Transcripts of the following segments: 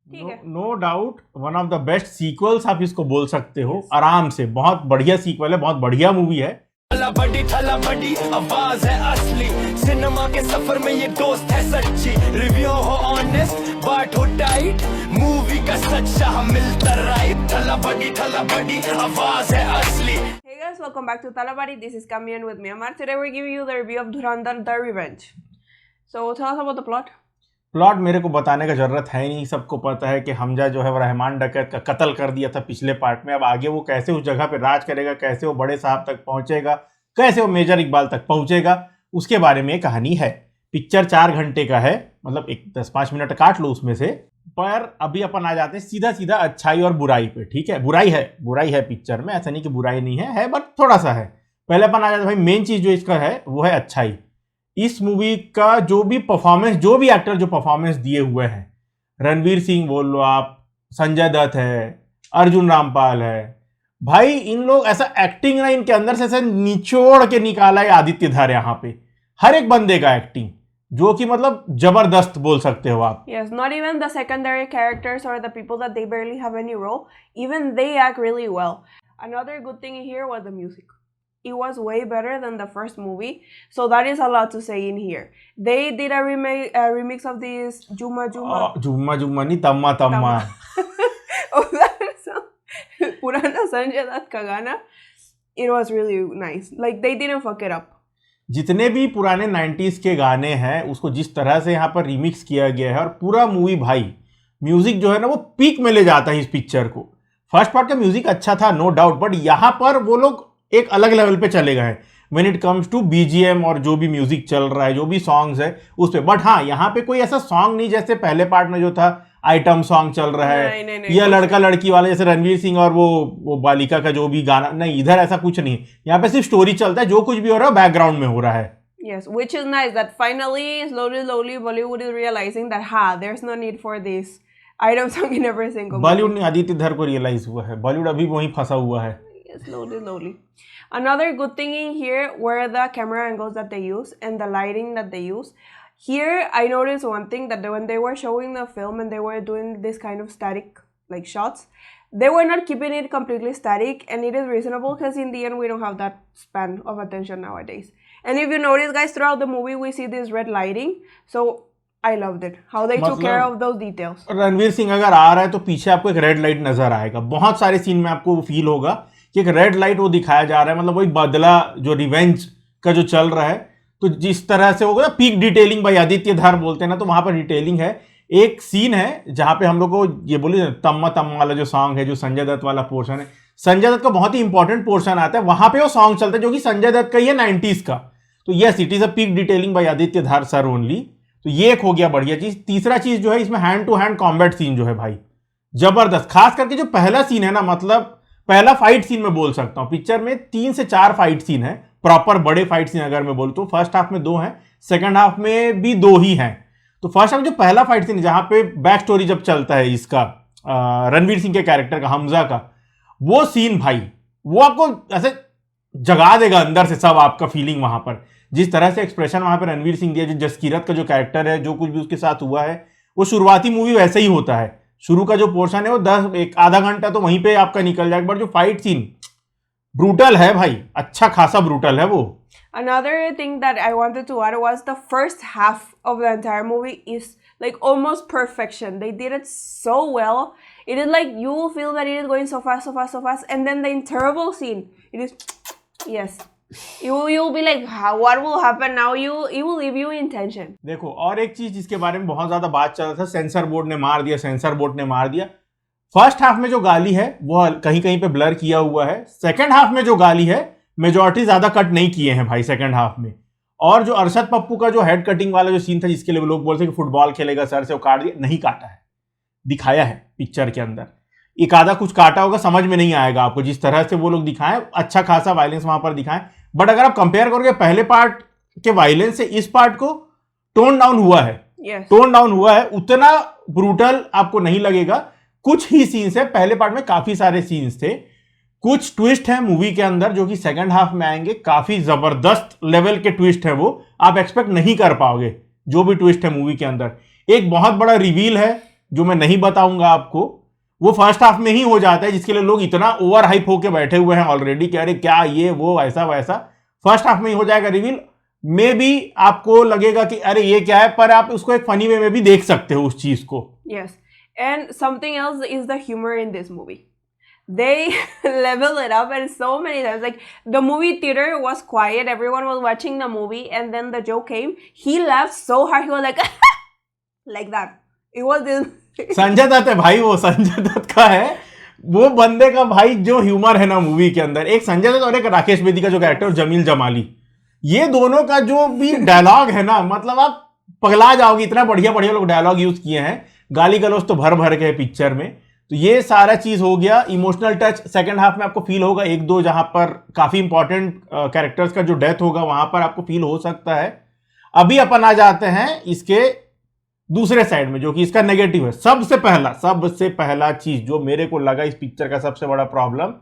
ठीक है। No doubt one of the best sequels आप इसको बोल सकते हो आराम से। बहुत बढ़िया सीक्वल है, बहुत बढ़िया मूवी है। थला बड़ी आवाज है असली, सिनेमा के सफर में ये दोस्त है सच्ची। रिव्यू हो ऑनेस्ट, बात हो टाइट, मूवी का सच्चा हम मिलता राइट। थला बड़ी आवाज है असली। Hey guys, welcome back to Talabari. This is Kamian with me, Amar. Today we're giving you the review of Dhurandhar: The Revenge. So tell us about the plot. Plot मेरे को बताने का जरूरत है नहीं, सबको पता है कि हमजा जो है वो रहमान डकैत का कत्ल कर दिया था पिछले पार्ट में। अब आगे वो कैसे उस जगह पे राज करेगा, कैसे वो बड़े साहब तक पहुंचेगा, कैसे वो मेजर इकबाल तक पहुंचेगा, उसके बारे में कहानी है। पिक्चर 4 घंटे का है, मतलब 10-5 मिनट काट लो उसमें से। पर अभी अपन आ जाते हैं सीधा सीधा अच्छाई और बुराई पे। ठीक है, बुराई है पिक्चर में, ऐसा नहीं कि बुराई नहीं है बट थोड़ा सा है। पहले अपन आ जाते हैं भाई, मेन चीज जो इसका है वो है अच्छाई। इस मूवी का जो भी परफॉर्मेंस, जो भी एक्टर जो परफॉर्मेंस दिए हुए हैं, रणवीर सिंह बोल लो आप, संजय दत्त है, अर्जुन रामपाल है, भाई इन लोग ऐसा एक्टिंग ना इनके अंदर से ऐसे निचोड़ के निकाला है आदित्य धर। यहाँ पे हर एक बंदे का एक्टिंग जो कि मतलब जबरदस्त बोल सकते हो आप। Yes, not even the secondary characters or the people that they barely have any role, even they act really well. Another good thing here was the music. It was way better than the first movie, so that is a lot to say in here. They did a remix of this Juma Juma. जुम्मा जुम्मा नहीं, तम्मा तम्मा। Oh, that song. पुराना संजय दत्त का गाना. It was really nice. Like they didn't fuck it up. जितने भी पुराने 90s के गाने हैं उसको जिस तरह से यहाँ पर रिमिक्स किया गया है, और पूरा मूवी भाई म्यूजिक जो है ना वो पीक में ले जाता है इस पिक्चर को। फर्स्ट पार्ट का म्यूजिक अच्छा था नो डाउट, बट यहाँ पर वो लोग एक अलग लेवल पे चले गए हैं when it comes to BGM और जो भी म्यूजिक चल रहा है, जो भी सॉन्ग्स है उस पे। बट हाँ, यहाँ पे कोई ऐसा सॉन्ग नहीं जैसे पहले पार्ट में जो था आइटम सॉन्ग चल रहा है, नहीं, या लड़का लड़की वाला जैसे रणवीर सिंह और वो बालिका का जो भी गाना, नहीं इधर ऐसा कुछ नहीं है। यहाँ पे सिर्फ स्टोरी चलता है, जो कुछ भी हो रहा है बैकग्राउंड में हो रहा है। Yes, which is nice that finally, slowly, Bollywood is realizing that there's no need for this item song in every single movie. Bollywood ने आदित्य धर को रियलाइज हुआ है, बॉलीवुड अभी वहीं फंसा हुआ है। Slowly. Another good thing in here were the camera angles that they use and the lighting that they use. Here, I noticed one thing, that when they were showing the film and they were doing this kind of static like shots, they were not keeping it completely static, and it is reasonable because in the end we don't have that span of attention nowadays. And if you notice, guys, throughout the movie we see this red lighting, so I loved it how they took care of those details. Ranveer Singh अगर आ रहा है तो पीछे आपको एक red light नजर आएगा, बहुत सारे सीन में आपको फील होगा कि एक रेड लाइट वो दिखाया जा रहा है, मतलब वही बदला जो रिवेंज का जो चल रहा है। तो जिस तरह से होगा पीक डिटेलिंग भाई आदित्य धर बोलते हैं ना, तो वहां पर डिटेलिंग है। एक सीन है जहां पे हम लोग को ये बोलिए तम्मा तम्मा वाला जो सॉन्ग है, जो संजय दत्त वाला पोर्शन है, संजय दत्त का बहुत ही इंपॉर्टेंट पोर्शन आता है, वहां पे वो सॉन्ग चलता है जो कि संजय दत्त का ही है 90s का। तो yes, it is a peak detailing by Aditya Dhar sir only. तो ये एक हो गया बढ़िया चीज। तीसरा चीज जो है इसमें hand to hand combat scene जो है भाई जबरदस्त, खास करके जो पहला सीन है ना, मतलब पहला फाइट सीन में बोल सकता हूं। पिक्चर में 3 से 4 फाइट सीन है, प्रॉपर बड़े फाइट सीन अगर मैं बोलूं तो फर्स्ट हाफ में 2 हैं, सेकंड हाफ में भी 2 ही हैं। तो फर्स्ट हाफ जो पहला फाइट सीन जहां पे बैक स्टोरी जब चलता है इसका रणवीर सिंह के कैरेक्टर का, हमजा का, वो सीन भाई वो आपको ऐसे जगा देगा अंदर से सब आपका फीलिंग वहां पर। जिस तरह से एक्सप्रेशन वहां पर रणवीर सिंह दिया, जो जसकीरत का जो कैरेक्टर है, जो कुछ भी उसके साथ हुआ है, वो शुरुआती मूवी वैसे ही होता है। शुरू का जो पोर्शन है वो आधा घंटा तो वहीं पे आपका निकल जाएगा, बट जो फाइट सीन ब्रूटल है भाई, अच्छा खासा ब्रूटल है वो। Another thing that I wanted to add was the first half of the entire movie is like almost perfection. They did it so well. It is like you will feel that it is going so fast, and then the interval scene, it is, yes, you'll be like, what will happen now? It will leave you in tension. देखो, और एक चीज जिसके बारे में बहुत ज्यादा बात चल रहा था, सेंसर बोर्ड ने मार दिया। फर्स्ट हाफ में जो गाली है वो कहीं कहीं पे ब्लर किया हुआ है, सेकंड हाफ में जो गाली है मेजॉरिटी ज्यादा कट नहीं किए हैं भाई सेकंड हाफ में। और जो अरशद पप्पू का जो हेड कटिंग वाला जो सीन था, जिसके लिए लोग बोलते हैं कि फुटबॉल खेलेगा सर से, वो काट दिया, नहीं काटा है, दिखाया है पिक्चर के अंदर। एक आधा कुछ काटा होगा, समझ में नहीं आएगा आपको, जिस तरह से वो लोग दिखाएं अच्छा खासा वायलेंस वहां पर दिखाएं। बट अगर आप कंपेयर करोगे पहले पार्ट के वायलेंस से, इस पार्ट को टोन डाउन हुआ है। टोन डाउन हुआ है, उतना ब्रूटल आपको नहीं लगेगा। कुछ ही सीन्स है, पहले पार्ट में काफी सारे सीन्स थे। कुछ ट्विस्ट है मूवी के अंदर जो कि सेकंड हाफ में आएंगे, काफी जबरदस्त लेवल के ट्विस्ट है, वो आप एक्सपेक्ट नहीं कर पाओगे। जो भी ट्विस्ट है मूवी के अंदर, एक बहुत बड़ा रिवील है जो मैं नहीं बताऊंगा आपको, वो फर्स्ट हाफ में ही हो जाता है, जिसके लिए लोग इतना ओवर हाइप होके बैठे हुए हैं ऑलरेडी कि अरे क्या ये वो ऐसा वैसा। फर्स्ट हाफ में ही हो जाएगा रिवील। मे बी आपको लगेगा कि अरे ये क्या है, पर आप उसको एक फनी वे में भी देख सकते हो उस चीज को। Yes, and something else is the humor in this movie. They level it up and so many times. Like the movie theater was quiet, everyone was watching the movie, and then the joke came. He laughed so hard, he was like like that. It was this. Sanjay Dutt है भाई, वो संजय दत्त का है वो बंदे का भाई जो ह्यूमर है ना मूवी के अंदर। एक संजय दत्त और एक राकेश बेदी का जो कैरेक्टर जमील जमाली, ये दोनों का जो भी डायलॉग है ना, मतलब आप पगला जाओगे, इतना बढ़िया बढ़िया लोग डायलॉग यूज किए हैं। गाली गलौज तो भर भर के पिक्चर में। तो ये सारा चीज हो गया। इमोशनल टच सेकंड हाफ में आपको फील होगा, एक दो जहां पर काफी इंपॉर्टेंट कैरेक्टर्स का जो डेथ होगा वहां पर आपको फील हो सकता है। अभी अपन आ जाते हैं इसके दूसरे साइड में, जो कि इसका नेगेटिव है। सबसे पहला चीज जो मेरे को लगा इस पिक्चर का सबसे बड़ा प्रॉब्लम,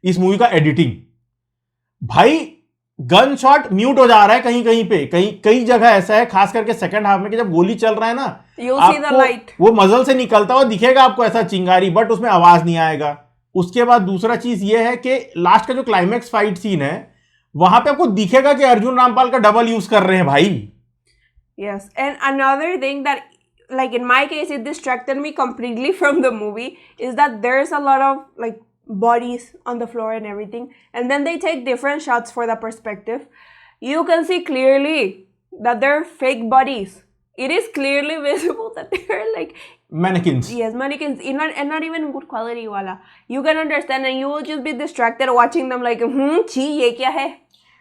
इस मूवी का एडिटिंग। भाई गन शॉट म्यूट हो जा रहा है कहीं कहीं पे, कई जगह ऐसा है, खास करके सेकंड हाफ में कि जब गोली चल रहा है ना, You see the light. वो मजल से निकलता हुआ दिखेगा आपको ऐसा चिंगारी, बट उसमें आवाज नहीं आएगा। उसके बाद दूसरा चीज ये है कि लास्ट का जो क्लाइमेक्स फाइट सीन है, वहां पे आपको दिखेगा कि अर्जुन रामपाल का डबल यूज कर रहे हैं भाई। Yes, and another thing that, like in my case, it distracted me completely from the movie is that there's a lot of like bodies on the floor and everything, and then they take different shots for the perspective. You can see clearly that they're fake bodies. It is clearly visible that they're like Mannequins. yes, mannequins, and not even good quality wala. You can understand, and you will just be distracted watching them like छी ये क्या है।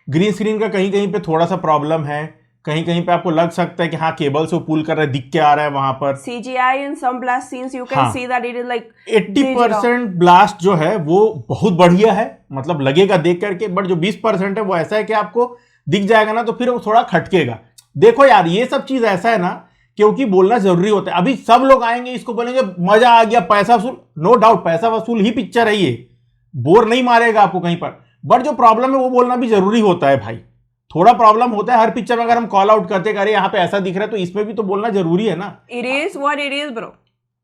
Green screen का कहीं कहीं पे थोड़ा सा प्रॉब्लम है, कहीं कहीं पे आपको लग सकता है कि हाँ केबल से पुल कर रहा है, दिख के आ रहा है वहां पर। CGI in some blast scenes you can see that it is like 80% blast जो है वो बहुत बढ़िया है, मतलब लगेगा देख करके, बट जो 20% है वो ऐसा है कि आपको दिख जाएगा ना तो फिर वो थोड़ा खटकेगा। देखो यार ये सब चीज ऐसा है ना, क्योंकि बोलना जरूरी होता है। अभी सब लोग आएंगे इसको बोलेंगे मजा आ गया, पैसा वसूल, नो डाउट पैसा वसूल ही पिक्चर है ये, बोर नहीं मारेगा आपको कहीं पर, बट जो प्रॉब्लम है वो बोलना भी जरूरी होता है भाई। थोड़ा प्रॉब्लम होता है हर पिक्चर में, अगर हम कॉल आउट करते अरे यहाँ पे ऐसा दिख रहा है तो इसमें भी तो बोलना जरूरी है ना। it is what it is bro.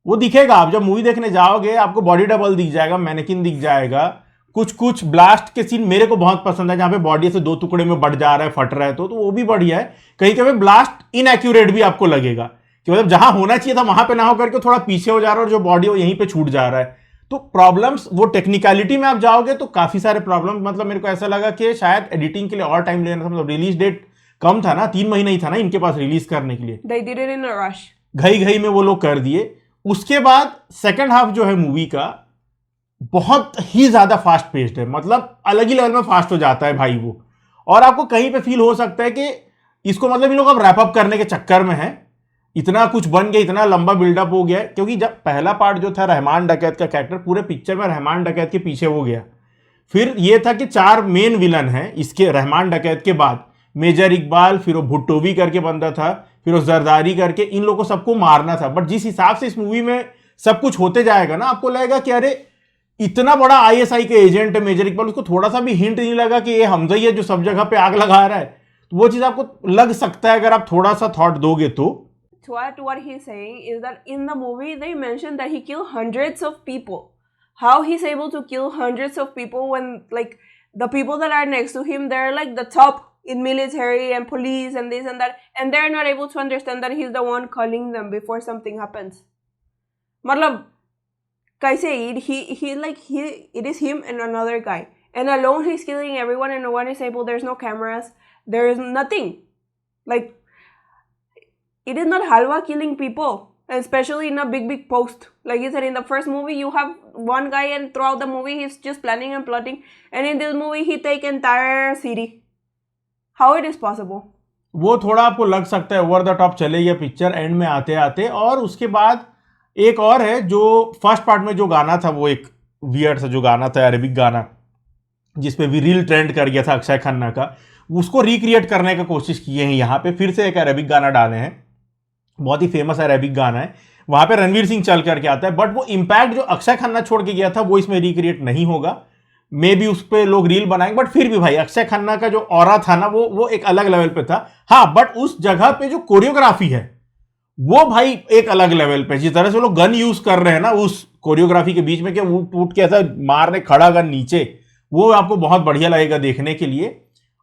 वो दिखेगा, आप जब मूवी देखने जाओगे आपको बॉडी डबल दिख जाएगा, मैनेकिन दिख जाएगा। कुछ ब्लास्ट के सीन मेरे को बहुत पसंद है, जहां पे बॉडी से दो टुकड़े में बढ़ जा रहा है, फट रहा है, तो वो भी बढ़िया है। कहीं कहीं ब्लास्ट इनएक्यूरेट भी आपको लगेगा कि मतलब जहां होना चाहिए था वहां पे ना होकर के थोड़ा पीछे हो जा रहा है, और जो बॉडी है यहीं पे छूट जा रहा है। तो प्रॉब्लम्स, वो टेक्निकलिटी में आप जाओगे तो काफी सारे प्रॉब्लम, मतलब मेरे को ऐसा लगा कि शायद एडिटिंग के लिए और टाइम लेना था। मतलब रिलीज डेट कम था ना, 3 महीने ही था ना इनके पास रिलीज करने के लिए, They did it in a rush. Ghai में वो लोग कर दिए। उसके बाद सेकंड हाफ जो है मूवी का बहुत ही ज्यादा फास्ट पेस्ड है, मतलब अलग ही लेवल में फास्ट हो जाता है भाई वो। और आपको कहीं पे फील हो सकता है कि इसको मतलब इन लोग अब रैप अप करने के चक्कर में है, इतना कुछ बन गया, इतना लंबा बिल्डअप हो गया। क्योंकि जब पहला पार्ट जो था रहमान डकैत का कैरेक्टर, पूरे पिक्चर में रहमान डकैत के पीछे हो गया। फिर ये था कि 4 मेन विलन हैं इसके, रहमान डकैत के बाद मेजर इकबाल, फिर वो भुट्टोवी करके बंदा था, फिर वो जरदारी करके, इन लोगों को सबको मारना था। बट जिस हिसाब से इस मूवी में सब कुछ होते जाएगा ना, आपको लगेगा कि अरे इतना बड़ा ISI के एजेंट है मेजर इकबाल, उसको थोड़ा सा भी हिंट नहीं लगा कि ये हमजा ही है जो सब जगह पे आग लगा रहा है। तो वो चीज आपको लग सकता है अगर आप थोड़ा सा थॉट दोगे तो। What he's saying is that in the movie they mentioned that he killed hundreds of people. How he's able to kill hundreds of people when like the people that are next to him, they're like the top in military and police and this and that, and they're not able to understand that he's the one calling them before something happens. मतलब कैसे it is him and another guy, and alone he's killing everyone, and no one is able, there's no cameras, there is nothing. Like it is not Halwa killing people, especially in a big post. Like you said, in the first movie you have one guy and throughout the movie he's just planning and plotting, and in this movie he take entire city. How it is possible? वो थोड़ा आपको लग सकता है over the top चले गया picture and में आते आते। और उसके बाद एक और है जो फर्स्ट पार्ट में जो गाना था, वो एक वियर्ड सा जो गाना था, अरेबिक गाना, जिसपे भी रील ट्रेंड कर गया था अक्षय खन्ना का, उसको रिक्रिएट करने का कोशिश किए हैं। यहाँ पे फिर से एक अरेबिक गाना डाले हैं, बहुत ही फेमस अरेबिक गाना है, वहां पे रणवीर सिंह चल करके आता है। बट वो इम्पैक्ट जो अक्षय खन्ना छोड़ के गया था वो इसमें रिक्रिएट नहीं होगा। मे बी उस पर लोग रील बनाएंगे, बट फिर भी भाई अक्षय खन्ना का जो ऑरा था ना वो एक अलग लेवल पे था। हाँ, बट उस जगह पे जो कोरियोग्राफी है वो भाई एक अलग लेवल पे, जिस तरह से वो लोग गन यूज कर रहे हैं ना उस कोरियोग्राफी के बीच में, कि वो टूट के ऐसा मार रहे खड़ा गन नीचे, वो आपको बहुत बढ़िया लगेगा देखने के लिए।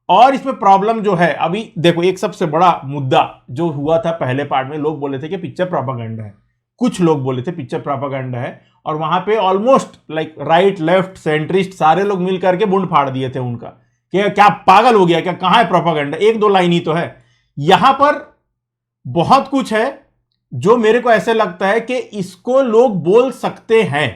और इसमें प्रॉब्लम जो है, अभी देखो एक सबसे बड़ा मुद्दा जो हुआ था पहले पार्ट में, लोग बोले थे कि पिक्चर प्रोपेगेंडा है, कुछ लोग बोले थे पिक्चर प्रोपेगेंडा है, और वहां पे almost like right left centrist सारे लोग मिल करके बुंड फाड़ दिए थे उनका, कि क्या पागल हो गया क्या, कहां है प्रोपेगेंडा, एक दो लाइन ही तो है। यहां पर बहुत कुछ है जो मेरे को ऐसे लगता है कि इसको लोग बोल सकते हैं,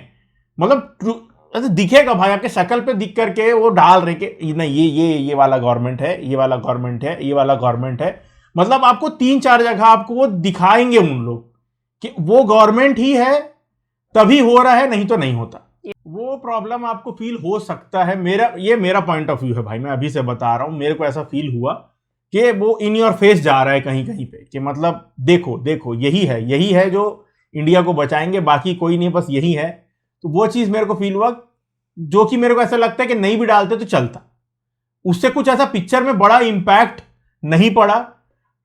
मतलब ऐसे दिखेगा भाई आपके शक्ल पे दिख करके वो डाल रहे कि नहीं ये वाला गवर्नमेंट है, ये वाला गवर्नमेंट है, ये वाला गवर्नमेंट है, मतलब आपको 3-4 जगह आपको वो दिखाएंगे उन लोग कि वो गवर्नमेंट ही है तभी हो रहा है, नहीं तो नहीं होता। वो प्रॉब्लम आपको फील हो सकता है। मेरा पॉइंट ऑफ व्यू है भाई, मैं अभी से बता रहा हूं, मेरे को ऐसा फील हुआ कि वो इन योर फेस जा रहा है कहीं कहीं पे, कि मतलब देखो यही है जो इंडिया को बचाएंगे, बाकी कोई नहीं, बस यही है। तो वो चीज मेरे को फील हुआ, जो कि मेरे को ऐसा लगता है कि नहीं भी डालते तो चलता, उससे कुछ ऐसा पिक्चर में बड़ा इंपैक्ट नहीं पड़ा।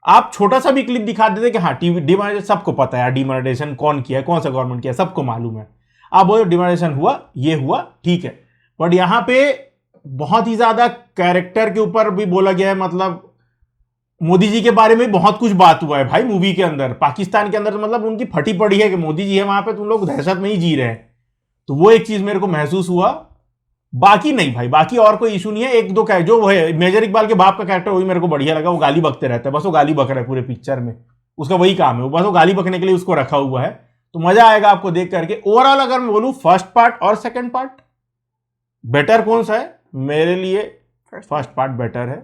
आप छोटा सा भी क्लिप दिखा देते कि हाँ डिमोनेटाइजेशन, सबको पता है यार डिमोनेटाइजेशन कौन किया है, कौन सा गवर्नमेंट किया है, सबको मालूम है, आप बोलो डिमोनेटाइजेशन हुआ, ये हुआ, ठीक है। बट यहां पे बहुत ही ज्यादा कैरेक्टर के ऊपर भी बोला गया है, मतलब मोदी जी के बारे में बहुत कुछ बात हुआ है भाई मूवी के अंदर। पाकिस्तान के अंदर तो मतलब उनकी फटी पड़ी है कि मोदी जी है वहां पे, तुम लोग दहशत में ही जी रहे हैं। तो वो एक चीज मेरे को महसूस हुआ, बाकी नहीं भाई, बाकी और कोई इशू नहीं है। एक दो जो वो है मेजर इकबाल के बाप का कैरेक्टर, वही मेरे को बढ़िया लगा, वो गाली बकते रहता है, बस वो गाली बक रहा है पूरे पिक्चर में, उसका वही काम है, बस वो गाली बकने के लिए उसको रखा हुआ है। तो मजा आएगा आपको देख करके। ओवरऑल अगर मैं बोलूं फर्स्ट पार्ट और सेकंड पार्ट बेटर कौन सा है, मेरे लिए फर्स्ट पार्ट बेटर है।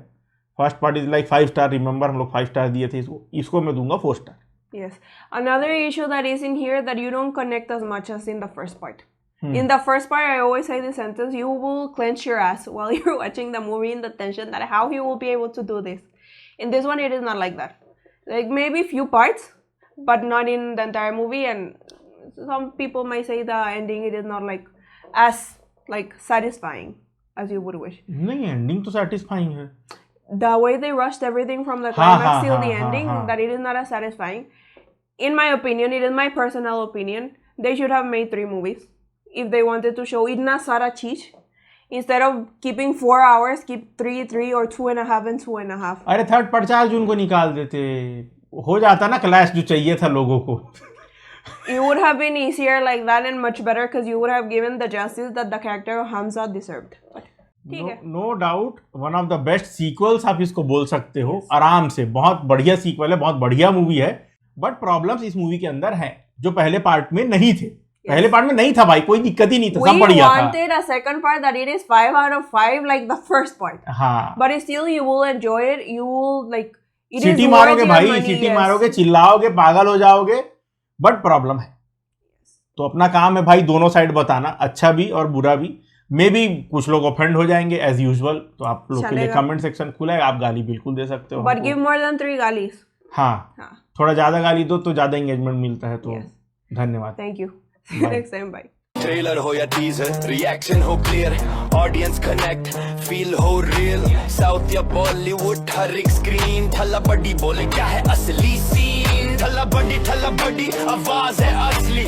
First part is like 5 star, remember हम लोग 5 स्टार दिए थे इसको मैं दूंगा 4 star. Yes. Another issue that is in here that you don't connect as much as in the first part. In the first part, I always say the sentence, you will clench your ass while you're watching the movie in the tension that how he will be able to do this. In this one, it is not like that. Like maybe few parts, but not in the entire movie. And some people might say the ending, it is not like as like satisfying as you would wish. नहीं, ending तो satisfying है। The way they rushed everything from the climax till the ending, that it is not as satisfying. In my opinion, it is my personal opinion, they should have made 3 movies. If they wanted to show itna sara cheez, instead of keeping 4 hours, keep 3 or 2.5 and 2.5. अरे third 50 जून को निकाल देते, हो जाता ना clash जो चाहिए था लोगों को। It would have been easier like that and much better because you would have given the justice that the character of Hamza deserved. No doubt one of the best sequels आप इसको बोल सकते हो, आराम से बहुत बढ़िया सीक्वल है, बहुत बढ़िया मूवी है। बट प्रॉब्लम्स इस मूवी के अंदर हैं जो पहले पार्ट में नहीं थे। पहले पार्ट में नहीं था भाई, कोई दिक्कत ही नहीं था, सब बढ़िया था। We wanted a second part that it is 5 out of 5 like the first part. हाँ। But still you will enjoy it. You will like it city मारोगे भाई, सिटी मारोगे, चिल्लाओगे, पागल हो जाओगे। बट प्रॉब्लम है, तो अपना काम है भाई दोनों साइड बताना, अच्छा भी और बुरा भी। मे बी कुछ लोग ऑफेंड हो जाएंगे एज यूजुअल, तो आप लोग के लिए कमेंट सेक्शन खुला है, आप गाली बिल्कुल दे सकते हो। But give more than 3 गालीज। हाँ, थोड़ा ज्यादा गाली दो तो ज्यादा एंगेजमेंट मिलता है। तो धन्यवाद, thank you, next time, bye. Trailer हो या टीजर, रिएक्शन हो क्लियर, ऑडियंस कनेक्ट, फील हो रियल, साउथ या बॉलीवुड हर एक स्क्रीन, ठल्ला बड़ी बोले क्या है असली सीन, ठल्ला बड़ी आवाज है असली।